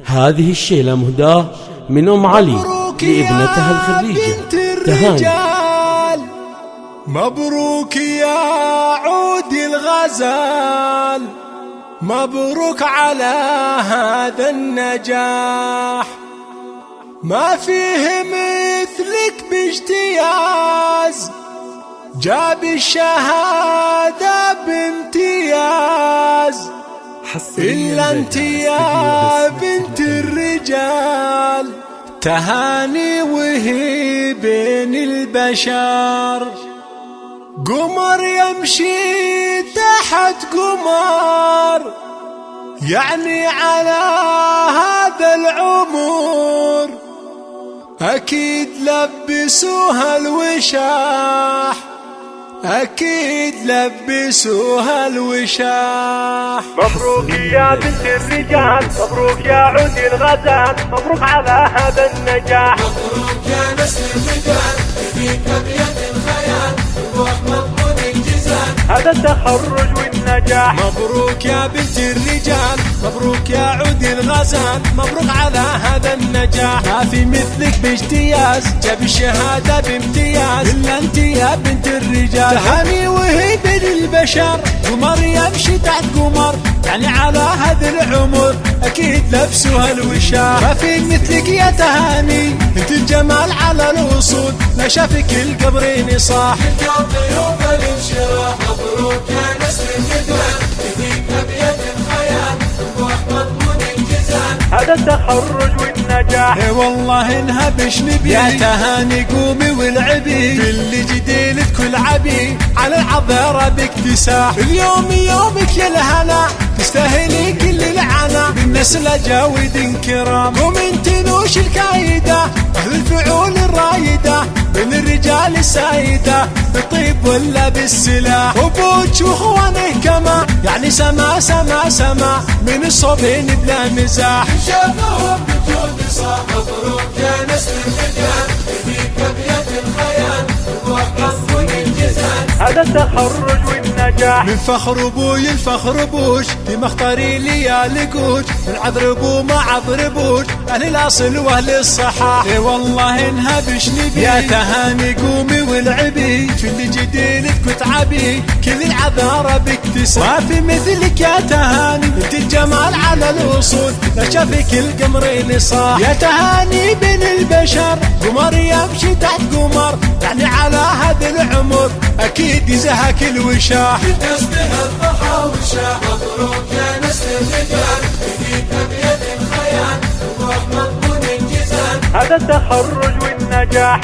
هذه الشيلة مهداة من أم علي لابنتها الخريجة تهاني. مبروك يا عود الغزال، مبروك على هذا النجاح، ما فيه مثلك باجتياز، جاب الشهادة بامتياز، إلا انت يا بنت الرجال، تهاني وهي بين البشر، قمر يمشي تحت قمر، يعني على هذا العمر أكيد لبسوها الوشاح، أكيد لبسوها الوشاح. مبروك يا بنت الرجال، مبروك يا عود الغزال، مبروك على هذا النجاح. مبروك يا نسل الرجال، فيك بيد الخيال، روح مضمون الجزال، هذا التخرج والنجاح. مبروك يا بنت الرجال، مبروك يا عود الغزال، مبروك على هذا النجاح، ما في مثلك باجتياز، جاب الشهادة بامتياز، إلا انت يا بنت الرجال، تهاني وهي بين البشر، قمر يمشي تحت قمر، يعني على هذا العمر أكيد لبسوها الوشاح، ما في مثلك يا تهاني، انت الجمال على الوصول، لا شافك القبرين صاح. اليوم يوم الانشراح، مبروك يا نسل الرجال، فيك بيد الخيال، روح مضمون الجزال، هذا التخرج والنجاح. اي والله انهبش نبي، يا تهاني قومي والعبي، في اللي جديلك كل عبي، على العذارى باكتساح، اليوم يومك يا الهنا، تستاهلي كل العنا، بالنسل جاود كرام، ومن تنوش الكايدة، أهل الفعول الرايدة، بين الرجال السايدة، بالطيب ولا بالسلاح، وبوج واخوانه كما، يعني سما سما سما، من الصوبين بلا مزاح، شافهم بجود صاح. مبروك يا نسل الرجال، فيك بيد الخيال، روح مضمون الجزال، هذا التخرج والنجاح. من فخر ابوي الفخر بوش، في مختاري لي يا لقوش، من عذر ابو ما عذر بوش، اهل الاصل واهل الصحاح، اي والله انهبش نبي، يا تهاني قومي والعبي، في اللي جديلك وتعبي، كل العذارى باكتساب، ما في مثلك يا تهاني، انت الجمال على الوصول، لا شافك القمرين صاح، يا تهاني بين البشر، قمر يمشي تحت قمر، يعني على هذا العمر اكيد يزهك الوشاح، الناس بها الضحى والشاح. مبروك يا نسل الرجال، فيك بيد الخيال، روح مضمون الجزال، هذا التخرج والنجاح.